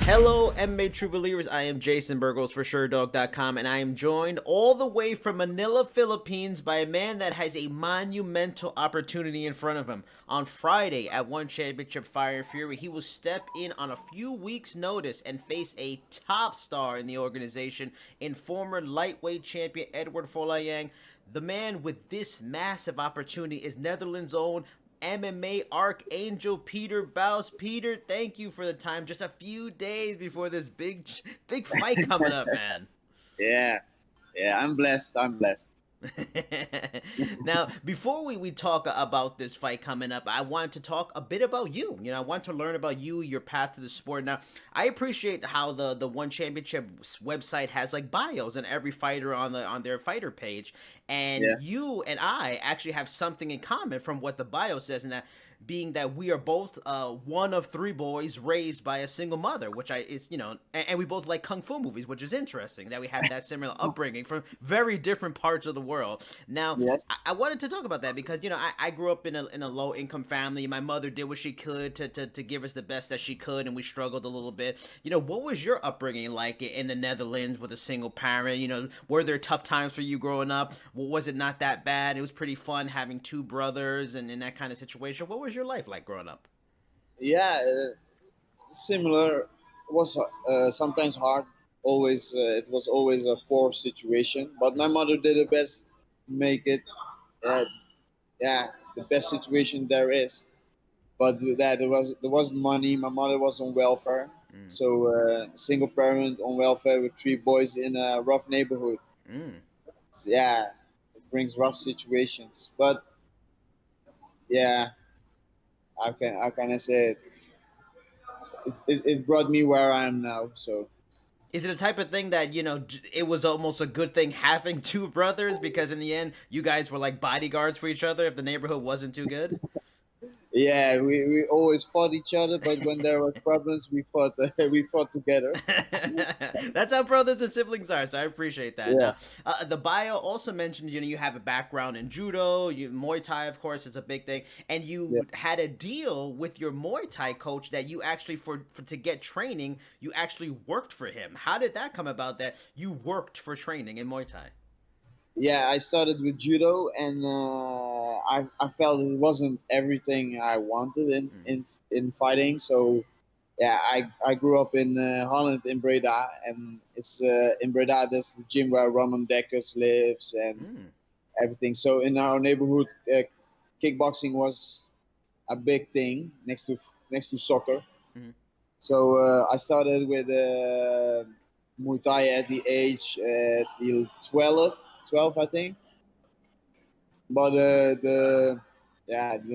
Hello, MMA True Believers. I am Jason Burgos for Sherdog.com, and I am joined all the way from Manila, Philippines, by a man that has a monumental opportunity in front of him. On Friday at One Championship Fire and Fury, he will step in on a few weeks' notice and face a top star in the organization in former lightweight champion Eduard Folayang. The man with this massive opportunity is Netherlands' own MMA Archangel Pieter Buist. Peter, thank you for the time. Just a few days before this big fight coming up, man. Yeah, yeah, I'm blessed. I'm blessed. Now, before we talk about this fight coming up, I want to talk a bit about you. I want to learn about you, your path to the sport. Now, I appreciate how the One Championship website has like bios and every fighter on their fighter page, and Yeah, you and I actually have something in common from what the bio says, and that being that we are both one of three boys raised by a single mother, which is and we both like kung fu movies, which is interesting that we have that similar upbringing from very different parts of the world. Now, yes, I wanted to talk about that because I grew up in a low income family. My mother did what she could to give us the best that she could, and we struggled a little bit. What was your upbringing like in the Netherlands with a single parent? Were there tough times for you growing up? Well, was it not that bad? It was pretty fun having two brothers and in that kind of situation. What was your life like growing up? yeah, similar. It was sometimes hard. Always, it was always a poor situation. But my Mm, mother did her best to make it. Uh, yeah, the best situation there is. But that there wasn't money. My mother was on welfare, mm, so single parent on welfare with three boys in a rough neighborhood. mm. Yeah, it brings rough situations. But yeah, how can I say it? It brought me where I am now. So Is it a type of thing that it was almost a good thing having two brothers because in the end you guys were like bodyguards for each other if the neighborhood wasn't too good? yeah, we always fought each other, but when there was problems, we fought we fought together. That's how brothers and siblings are. So I appreciate that. Yeah, Now, the bio also mentioned you have a background in judo, Muay Thai, of course, is a big thing, and yeah, you had a deal with your Muay Thai coach that you actually for to get training, you actually worked for him. How did that come about that you worked for training in Muay Thai? yeah. I started with judo, and I felt it wasn't everything I wanted Mm, in fighting. So yeah, I grew up in Holland in Breda, and it's in Breda. There's the gym where Roman Dekkers lives and mm, everything. So in our neighborhood, kickboxing was a big thing next to soccer. mm. So I started with Muay Thai at the age at the 12 I think. But the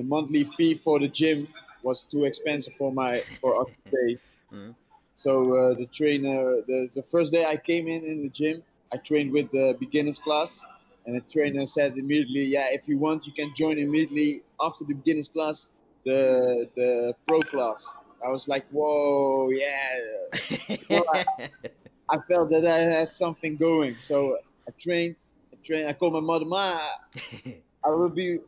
monthly fee for the gym was too expensive for us to pay. Mm. So the trainer, the first day I came in the gym, I trained with the beginners class, and the trainer said immediately, "Yeah, if you want, you can join immediately after the beginners class, the pro class." I was like, "Whoa, yeah!" You know, I felt that I had something going, so I trained. I called my mother, "Ma, I will be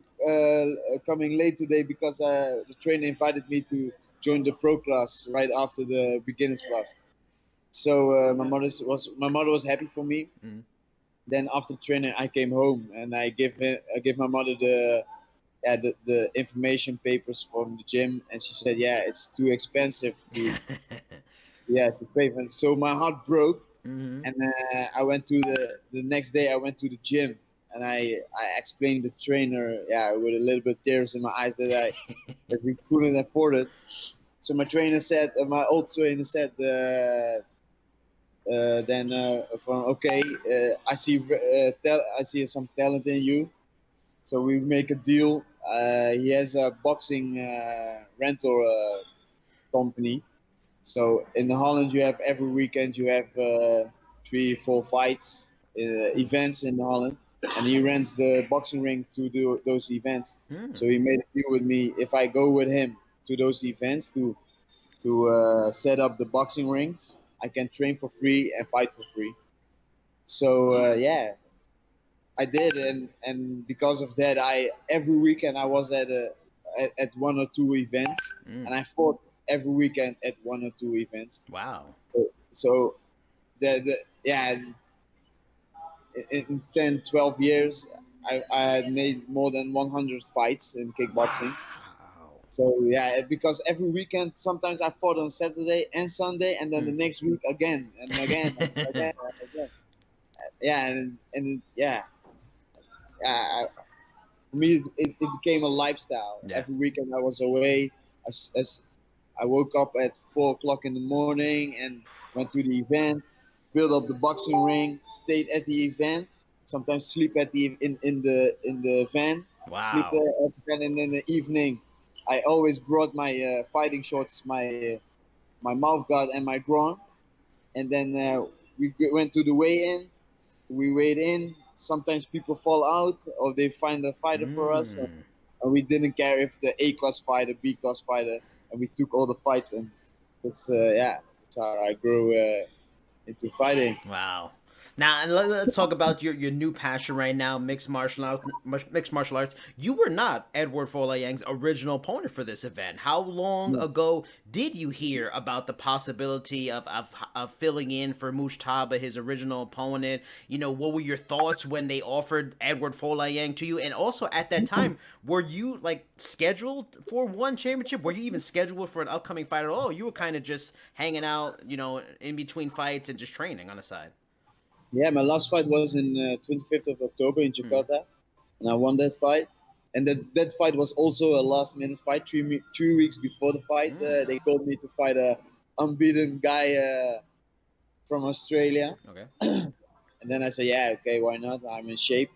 coming late today because the trainer invited me to join the pro class right after the beginners class." So my mother was happy for me. Mm. Then after training, I came home and I gave my mother the information papers from the gym, and she said, "Yeah, it's too expensive to pay for it." So my heart broke, Hmm. and I went to the next day. I went to the gym, and I explained to the trainer, yeah, with a little bit of tears in my eyes that we couldn't afford it. So my old trainer said, then from okay, I see some talent in you, so we make a deal. He has a boxing rental company. So in Holland, you have every weekend you have 3 4 fights, events in Holland, and he rents the boxing ring to do those events. Mm. So he made a deal with me if I go with him to those events to set up the boxing rings, I can train for free and fight for free. So yeah, I did, and because of that, I every weekend I was at one or two events, Mm. and I fought. every weekend at 1 or 2 events. Wow. So the yeah, in 10, 12 years, I had made more than 100 fights in kickboxing. Wow. So yeah, because every weekend, sometimes I fought on Saturday and Sunday, and then the next week again and again and again and again. Yeah, and yeah, uh, for me it became a lifestyle. Yeah. Every weekend I was away. As I woke up at 4 o'clock in the morning and went to the event, built up the boxing ring, stayed at the event. Sometimes sleep at the in the van, sleep Wow. there at the van, and in the evening, I always brought my fighting shorts, my mouth guard, and my groin, and then we went to the weigh-in. We weighed in. Sometimes people fall out or they find a fighter for us, Mm. and we didn't care if the A class fighter, B class fighter, and we took all the fights. And that's yeah, that's how I grew into fighting. Wow. Now, and let's talk about your new passion right now, mixed martial arts. Mixed martial arts. You were not Edward Folayang's original opponent for this event. How long Yeah. ago did you hear about the possibility of filling in for Mushtaba, his original opponent? You know, what were your thoughts when they offered Edward Folayang to you? And also at that time, were you like scheduled for one championship? Were you even scheduled for an upcoming fight at all? You were kind of just hanging out, you know, in between fights and just training on the side. Yeah, my last fight was in 25th of October in Hmm. Jakarta, and I won that fight. And that fight was also a last minute fight. 3 weeks before the fight, Mm. they called me to fight a unbeaten guy from Australia. Okay. And then I said, yeah, okay, why not? I'm in shape.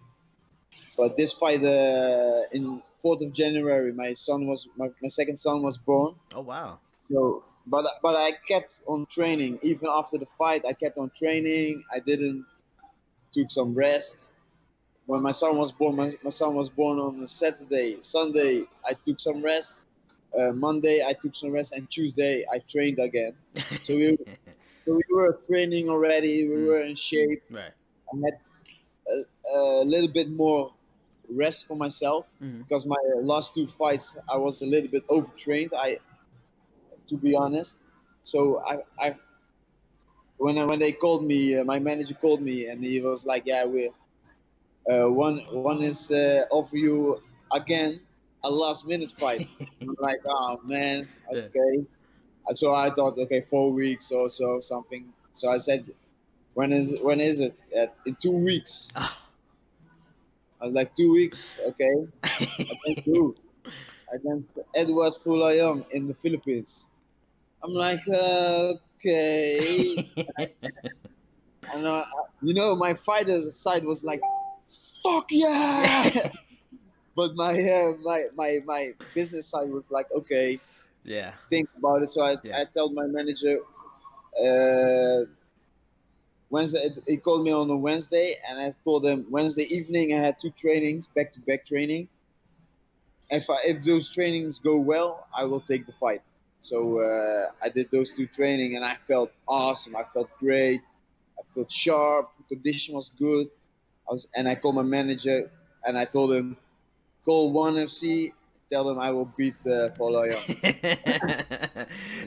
But this fight in 4th of January, my second son was born. Oh wow. So, but I kept on training even after the fight. I kept on training. I didn't took some rest. When my son was born, my son was born on a Saturday. Sunday, I took some rest. Monday, I took some rest, and Tuesday, I trained again. So we were training already. We Mm. were in shape. Right. I had a little bit more rest for myself Mm. because my last two fights I was a little bit overtrained. To be honest. So I when they called me, my manager called me and he was like, "Yeah, we one is offer you again a last minute fight." I'm like, "Oh man, Yeah. okay." So I thought, okay, 4 weeks or so something. So I said, when is it? In 2 weeks. Ah. I was like, 2 weeks, okay. Against who? Against Eduard Folayang in the Philippines. I'm like, okay. And my fighter side was like, fuck yeah. But my business side was like, okay, Yeah. think about it. So Yeah. I told my manager, uh, Wednesday. He called me on a Wednesday, and I told him Wednesday evening I had two trainings, back to back training. If those trainings go well, I will take the fight. So I did those two training, and I felt awesome. I felt great. I felt sharp. The condition was good. And I called my manager, and I told him, call One FC, tell them I will beat Folayang.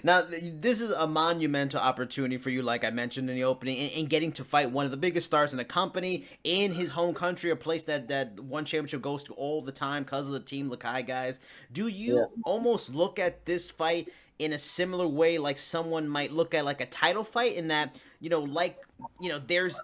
Now, this is a monumental opportunity for you, like I mentioned in the opening, in getting to fight one of the biggest stars in the company in his home country, a place that one championship goes to all the time because of the Team Lakai guys. Do Yeah. you almost look at this fight in a similar way, like someone might look at like a title fight, in that, there's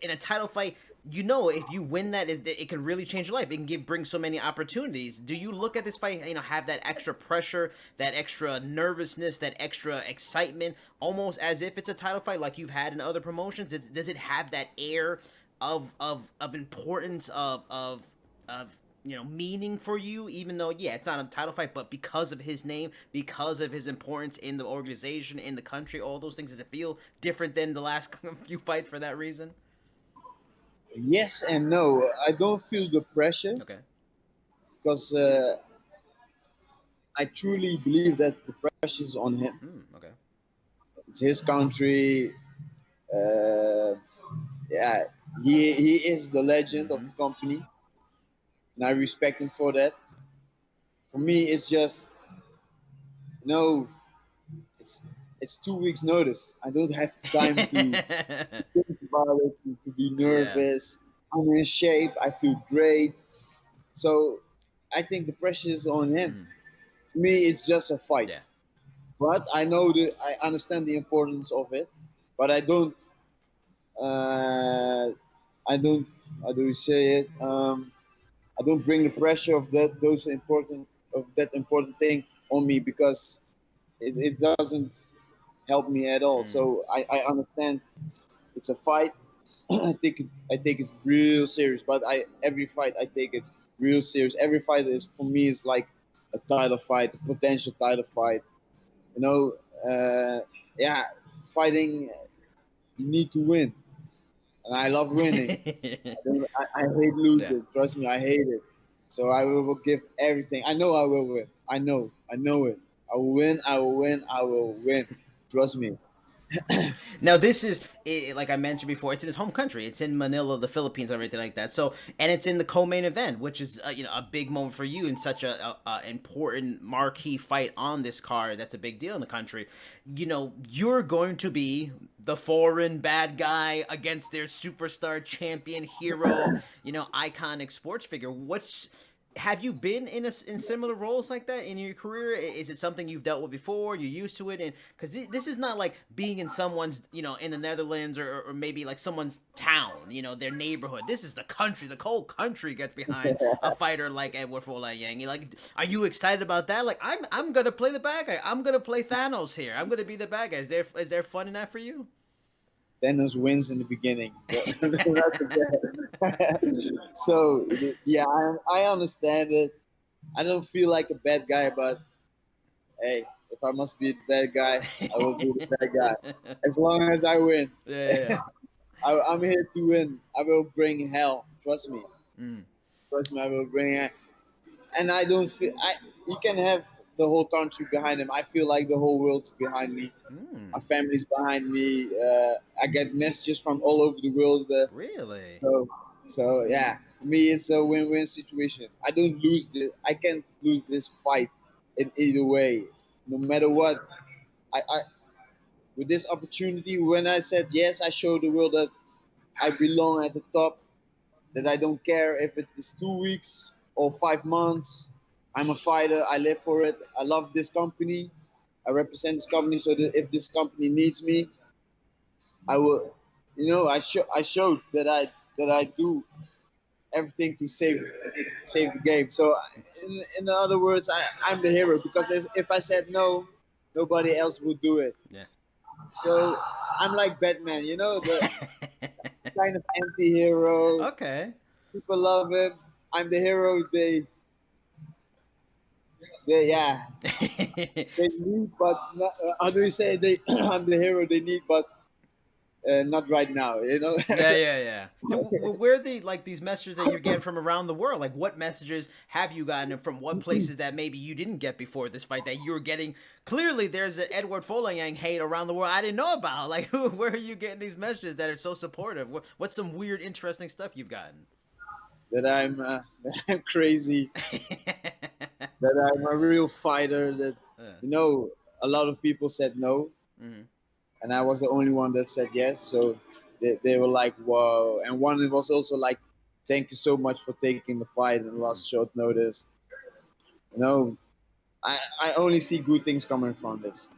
in a title fight, if you win that, it can really change your life. It can bring so many opportunities. Do you look at this fight, have that extra pressure, that extra nervousness, that extra excitement, almost as if it's a title fight like you've had in other promotions? Does it have that air of importance, of meaning for you, even though, yeah, it's not a title fight, but because of his name, because of his importance in the organization, in the country, all those things, does it feel different than the last few fights for that reason? Yes and no. I don't feel the pressure Okay. because I truly believe that the pressure is on him. Okay. It's his country. Uh, yeah, he is the legend of Mm-hmm. the company, and I respect him for that. For me, it's just No, it's it's 2 weeks notice. I don't have time to think about it, to be Yeah. nervous. I'm in shape. I feel great. So I think the pressure is on him. Mm. For me, it's just a fight. Yeah. But I understand the importance of it. But uh, I don't, how do we say it? I don't bring the pressure of that important thing on me because it doesn't help me at all. Mm. So I understand it's a fight. I take it real serious. But I every fight I take it real serious. Every fight is for me is like a title fight, a potential title fight. You know, yeah, fighting you need to win, and I love winning. I hate Yeah. losing. Trust me, I hate it. So I will give everything. I know I will win. I know it. I will win. I will win. I will win. Trust me. Now this is like I mentioned before. It's in his home country. It's in Manila, the Philippines, everything like that. So, and it's in the co-main event, which is a big moment for you in such a important marquee fight on this card. That's a big deal in the country. You're going to be the foreign bad guy against their superstar champion hero. Iconic sports figure. Have you been in similar roles like that in your career? Is it something you've dealt with before? You're used to it, and because this is not like being in someone's, in the Netherlands or maybe like someone's town, their neighborhood. This is the country. The whole country gets behind a fighter like Eduard Folayang. You're like, are you excited about that? Like, I'm gonna play the bad guy. I'm gonna play Thanos here. I'm gonna be the bad guy. Is there fun in that for you? Thanos wins in the beginning. So yeah, I understand it. I don't feel like a bad guy, but hey, if I must be the bad guy, I will be the bad guy. As long as I win. Yeah. I'm here to win. I will bring hell. Trust me. Mm. Trust me, I will bring hell. And I don't feel you can have the whole country behind him. I feel like the whole world's behind me. Mm. My family's behind me. I get messages from all over the world. Really? So, so yeah, for me it's a win-win situation. I can't lose this fight in either way. No matter what, I with this opportunity, when I said yes, I showed the world that I belong at the top. That I don't care if it is 2 weeks or 5 months. I'm a fighter. I live for it. I love this company. I represent this company, so that if this company needs me, I will. I showed that I do everything to save the game. So, in other words, I'm the hero because if I said no, nobody else would do it. Yeah. So I'm like Batman, the kind of anti-hero. Okay. People love him. I'm the hero. They yeah, they need, but not, how do you say they? I'm the hero they need, but not right now. Yeah. So, where are these messages that you're getting from around the world? Like, what messages have you gotten from what places that maybe you didn't get before this fight that you're getting? Clearly, there's an Eduard Folayang hate around the world I didn't know about. Like, where are you getting these messages that are so supportive? What's some weird, interesting stuff you've gotten? that I'm that I'm crazy, that I'm a real fighter. That uh, you know, a lot of people said no, mm-hmm. and I was the only one that said yes. So they were like, "Whoa!" And one was also like, "Thank you so much for taking the fight in last short notice." You know, I only see good things coming from this.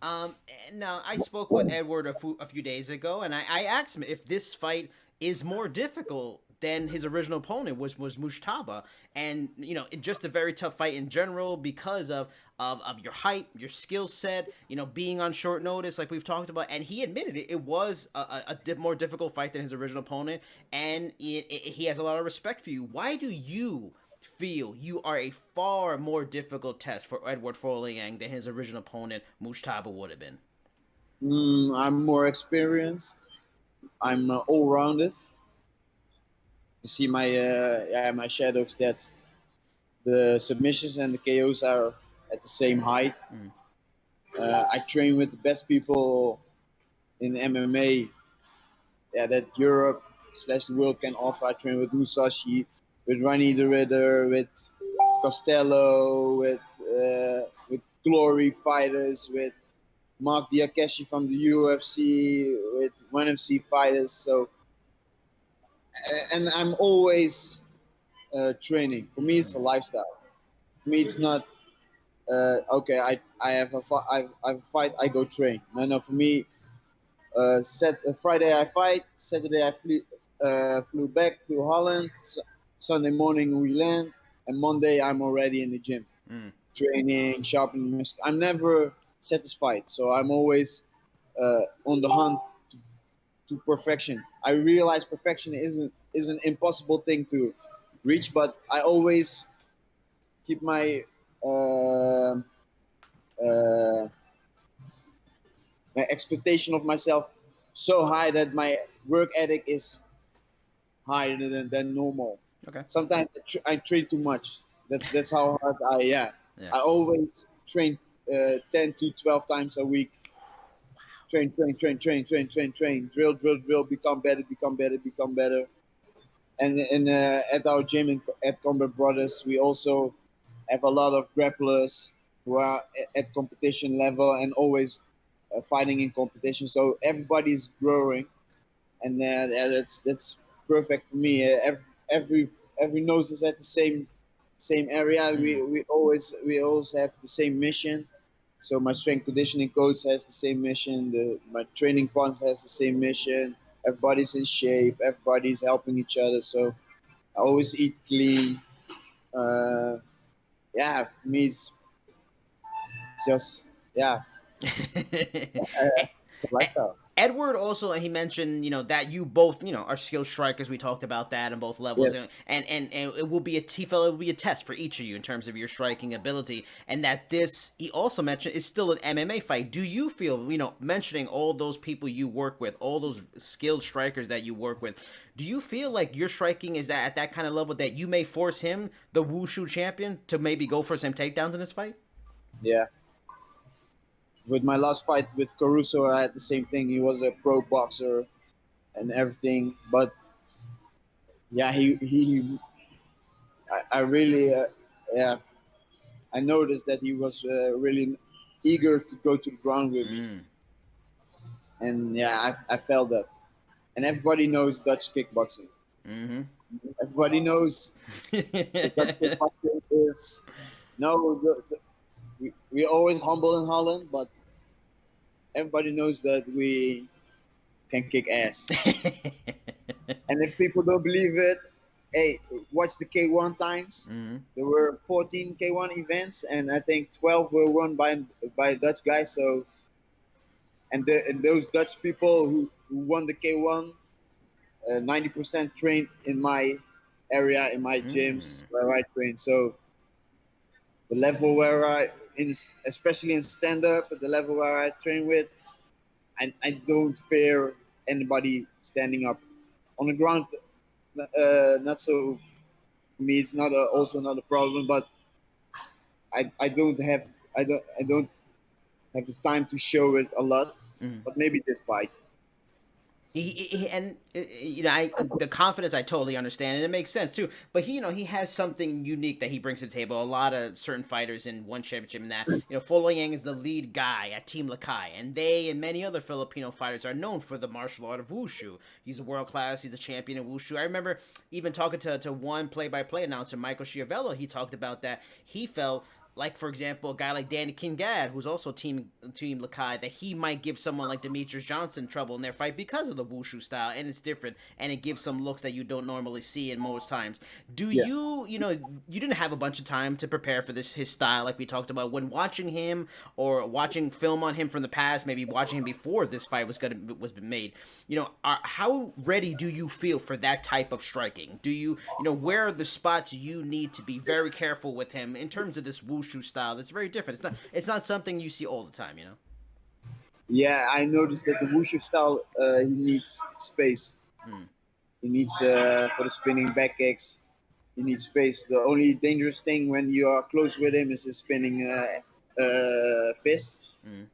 Um, Now I spoke with Edward a few days ago, and I asked him if this fight is more difficult than his original opponent was Mushtaba, and just a very tough fight in general because of your height, your skill set, being on short notice, like we've talked about, and he admitted it was more difficult fight than his original opponent, and he has a lot of respect for you. Why do you feel you are a far more difficult test for Eduard Folayang than his original opponent, Mushtaba, would have been? I'm more experienced. I'm all rounded. You see my Sherdog stats. The submissions and the KOs are at the same height. Mm. I train with the best people in MMA. Yeah, that Europe slash the world can offer. I train with Musashi, with Rani the Ritter, with Costello, with glory fighters, with Mark Diakeshi from the UFC, with ONE FC fighters. So, and I'm always training. For me, it's a lifestyle. For me, it's not okay. I have I have a fight. I go train. No. For me, Friday I fight. Saturday I flew back to Holland. Sunday morning we land, and Monday I'm already in the gym, training, sharpening. I'm never satisfied, so I'm always on the hunt to perfection. I realize perfection is an impossible thing to reach, but I always keep uh, uh, my expectation of myself so high that my work ethic is higher than normal. Okay. Sometimes I train too much. That's how hard yeah. Yeah. I always train 10 to 12 times a week. Train, drill, become better, become better, become better. And at our gym at Combat Brothers, we also have a lot of grapplers who are at competition level and always fighting in competition. So everybody's growing, and that's perfect for me. Every nose is at the same area. We always have the same mission. So my strength conditioning coach has the same mission. My training partner has the same mission. Everybody's in shape. Everybody's helping each other. So I always eat clean. Uh, yeah, for me it's just yeah, lifestyle. Edward also, he mentioned, that you both, are skilled strikers. We talked about that on both levels, Yeah, and it will be it will be a test for each of you in terms of your striking ability, and that this, he also mentioned, is still an MMA fight. Do you feel, mentioning all those people you work with, all those skilled strikers that you work with, do you feel like your striking is that at that kind of level that you may force him, the Wushu champion, to maybe go for some takedowns in this fight? yeah. With my last fight with Caruso, I had the same thing. He was a pro boxer and everything, but yeah, I really, yeah, I noticed that he was really eager to go to the ground with me, Mm. and yeah, I felt that. And everybody knows Dutch kickboxing. Mm-hmm. Everybody knows the Dutch kickboxing is no. We always humble in Holland, but everybody knows that we can kick ass. And if people don't believe it, hey, watch the K1 times. Mm-hmm. There were 14 K1 events, and I think 12 were won by Dutch guys. So, and those Dutch people who won the K1, 90% trained in my area, in my gyms Mm. where I train. So the level where especially in stand up, the level where I train with, I don't fear anybody standing up on the ground. Not so for me. It's not also not a problem, but I don't have the time to show it a lot. Mm. But maybe this fight. And the confidence I totally understand, and it makes sense too. But he has something unique that he brings to the table. A lot of certain fighters in one championship, and that Folayang is the lead guy at Team Lakay, and they and many other Filipino fighters are known for the martial art of wushu. He's a world class. He's a champion in wushu. I remember even talking to one play-by-play announcer, Michael Schiavello. He talked about that. He felt like, for example, a guy like Danny Kingad, who's also team Lakai, that he might give someone like Demetrius Johnson trouble in their fight because of the wushu style, and it's different, and it gives some looks that you don't normally see in most times. Do Yeah. you didn't have a bunch of time to prepare for his style, like we talked about, when watching him or watching film on him from the past, maybe watching him before this fight was made. How ready do you feel for that type of striking? Do where are the spots you need to be very careful with him in terms of this wushu style that's very different? It's not something you see all the time. Yeah, I noticed that the wushu style he needs space. Mm. He needs for the spinning back kicks. He needs space. The only dangerous thing when you are close with him is his spinning fist. Mm.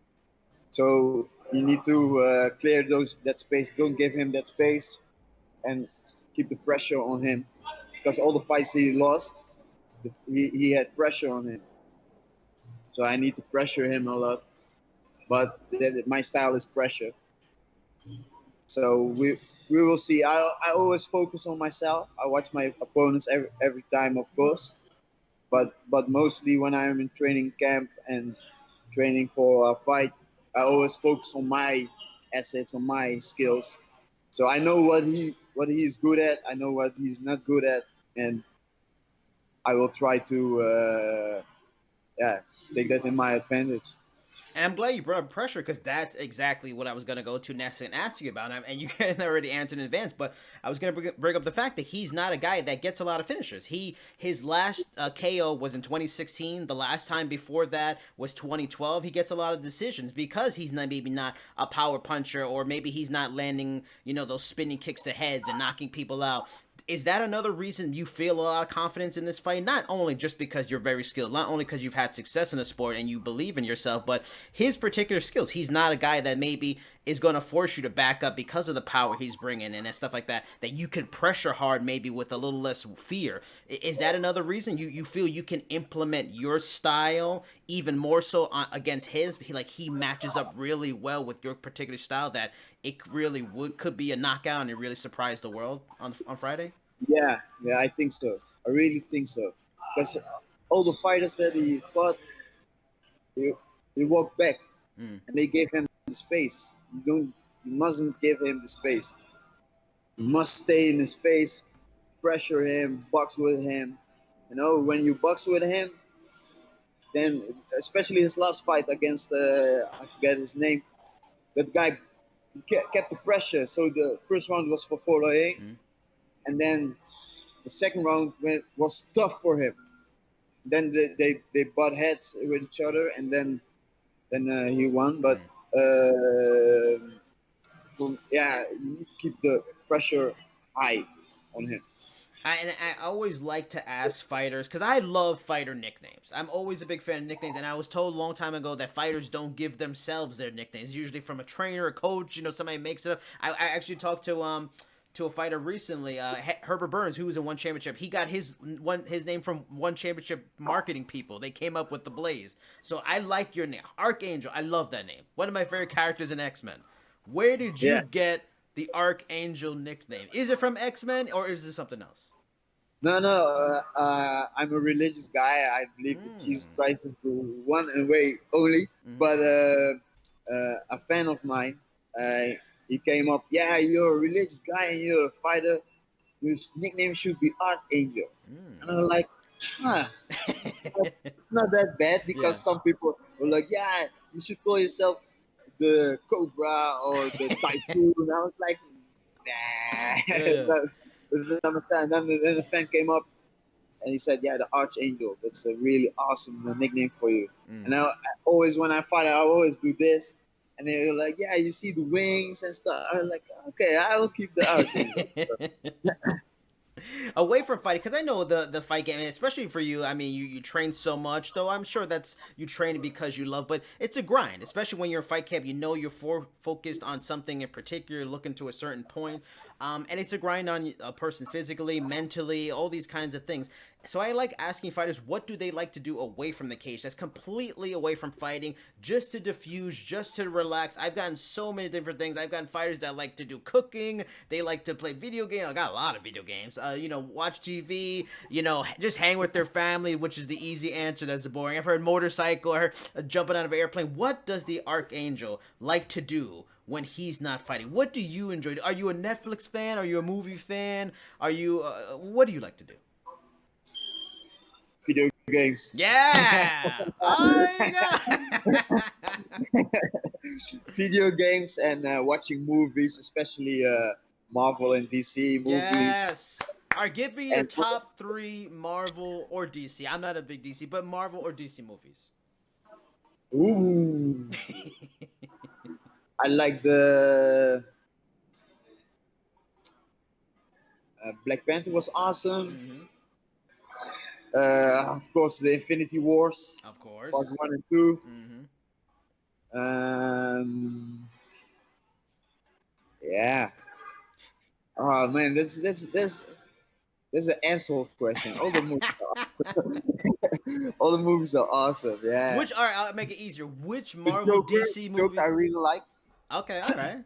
So you need to clear that space. Don't give him that space, and keep the pressure on him. Because all the fights he lost, he had pressure on him. so I need to pressure him a lot. But my style is pressure. So we will see. I always focus on myself. I watch my opponents every time, of course, but mostly when I'm in training camp and training for a fight, I always focus on my assets, on my skills. So I know what he's good at. I know what he's not good at, and I will try to yeah, take that in my advantage. And I'm glad you brought up pressure because that's exactly what I was going to go to next and ask you about. And you can already answered in advance, but I was going to bring up the fact that he's not a guy that gets a lot of finishers. His last KO was in 2016. The last time before that was 2012. He gets a lot of decisions because he's maybe not a power puncher, or maybe he's not landing, those spinning kicks to heads and knocking people out. Is that another reason you feel a lot of confidence in this fight? Not only just because you're very skilled, not only because you've had success in the sport and you believe in yourself, but his particular skills. He's not a guy that maybe is going to force you to back up because of the power he's bringing and stuff like that, that you can pressure hard maybe with a little less fear. Is that another reason you feel you can implement your style even more so against his? He matches up really well with your particular style that it really could be a knockout and it really surprised the world on Friday? Yeah, yeah, I think so. I really think so. Because all the fighters that he fought, they, they walked back Mm. and they gave him the space. You mustn't give him the space. You must stay in his space, pressure him, box with him. When you box with him, then especially his last fight against I forget his name, that guy kept the pressure. So the first round was for Folayang, Mm. and then the second round was tough for him. Then they butt heads with each other, and then he won. But Mm. yeah, you need to keep the pressure high on him. I always like to ask fighters because I love fighter nicknames. I'm always a big fan of nicknames, and I was told a long time ago that fighters don't give themselves their nicknames. Usually from a trainer, a coach, somebody makes it up. I actually talked to a fighter recently, Herbert Burns, who was in one championship. He got his name from one championship marketing people. They came up with the Blaze. So I like your name, Archangel. I love that name. One of my favorite characters in X-Men. Where did you Yeah. get the Archangel nickname? Is it from X-Men or is it something else? No. I'm a religious guy. I believe that Jesus Mm. Christ is the one and way only. Mm-hmm. But a fan of mine, uh, he came up. Yeah, you're a religious guy and you're a fighter. Your nickname should be Archangel. And I'm like, huh, it's not that bad Yeah. because some people were like, yeah, you should call yourself the Cobra or the Typhoon. I was like, Yeah, nah, yeah. that doesn't understand. Then the fan came up and he said, yeah, the Archangel. That's a really awesome nickname for you. Mm. And I always, when I fight, I always do this. And they were like, yeah, you see the wings and stuff. I was like, okay, I will keep the Archangel. Away from fighting, because I know the fight game, and especially for you. I mean, you train so much, though. I'm sure that's you train because you love, but it's a grind, especially when you're in fight camp. You're focused on something in particular, looking to a certain point, and it's a grind on a person physically, mentally, all these kinds of things. So I like asking fighters, what do they like to do away from the cage? That's completely away from fighting, just to diffuse, just to relax. I've gotten so many different things. I've gotten fighters that like to do cooking. They like to play video games. I got a lot of video games. Watch TV. Just hang with their family, which is the easy answer. That's the boring. I've heard motorcycle. I heard jumping out of an airplane. What does the Archangel like to do when he's not fighting? What do you enjoy? Are you a Netflix fan? Are you a movie fan? Are you? What do you like to do? Video games. Yeah. Oh, there you go. Video games and watching movies, especially Marvel and DC movies. Yes. All right, give me your And top three Marvel or DC. I'm not a big DC, but Marvel or DC movies. ooh, I like the Black Panther was awesome. Mm-hmm. Of course, the Infinity Wars, Of course. part one and two. Mm-hmm. Um, yeah. Oh man, that's this is an asshole question. All the movies are awesome. All the movies are awesome. Yeah. Which all right, I'll make it easier. Which The Marvel Joker, DC Joker, I movie? really liked. Okay, all right.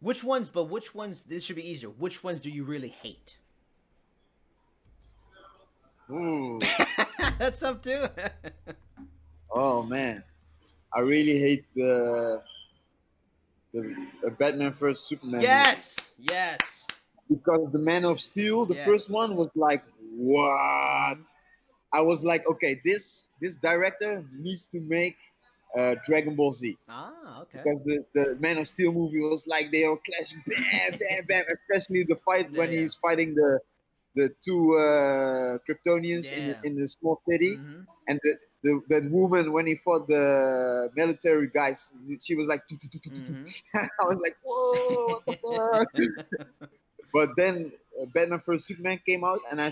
Which ones? But which ones? This should be easier. Which ones do you really hate? Ooh. That's up too. Oh man, I really hate the Batman vs Superman movie. Yes. Because the Man of Steel, the Yeah. first one was like, what? I was like, okay, this director needs to make Dragon Ball Z. Ah, okay. Because the Man of Steel movie was like they were clashing, bam, bam, bam. Especially the fight when he's fighting the two Kryptonians Yeah. in the small city, Mhm. and that woman when he fought the military guys, she was like, Mhm. I was like, whoa, what the fuck? But then Batman vs Superman came out, and I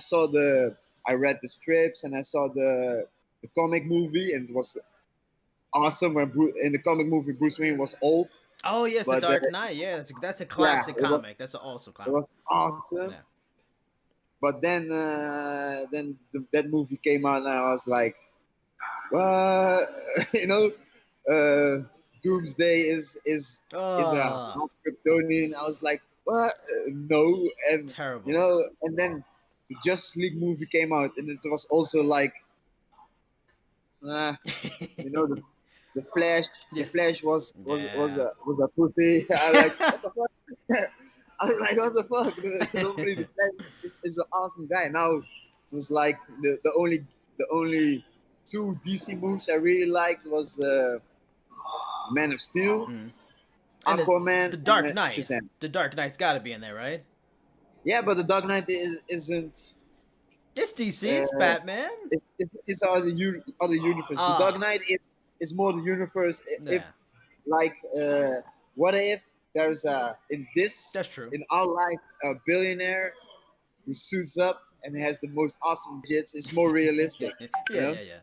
read the strips, and I saw the comic movie, and it was awesome. When in the comic movie, Bruce Wayne was old, Oh yes, The but Dark Knight. Yeah, that's a yeah, classic comic. That's an awesome it comic. was awesome. Yeah. But that movie came out, and I was like, what? you know, Doomsday is a Oh, half Kryptonian. I was like, what? No, and terrible. and then the Justice League movie came out, and it was also like, uh, the Flash. Yeah. The Flash Yeah. was a pussy. I like, what the fuck? I was like, what the fuck? Nobody, the Flash is an awesome guy. Now it was like the only two DC movies I really liked was Man of Steel, Mm. And Aquaman, the and Dark Knight. Shazam. The Dark Knight's got to be in there, right? Yeah, but the Dark Knight isn't. It's DC. It's Uh, Batman. it's other universe. The Dark Ah, Knight is more the universe. If yeah, like, what if there's that's true. in our life a billionaire who suits up and has the most awesome jets? It's more realistic, yeah, you know. yeah, yeah.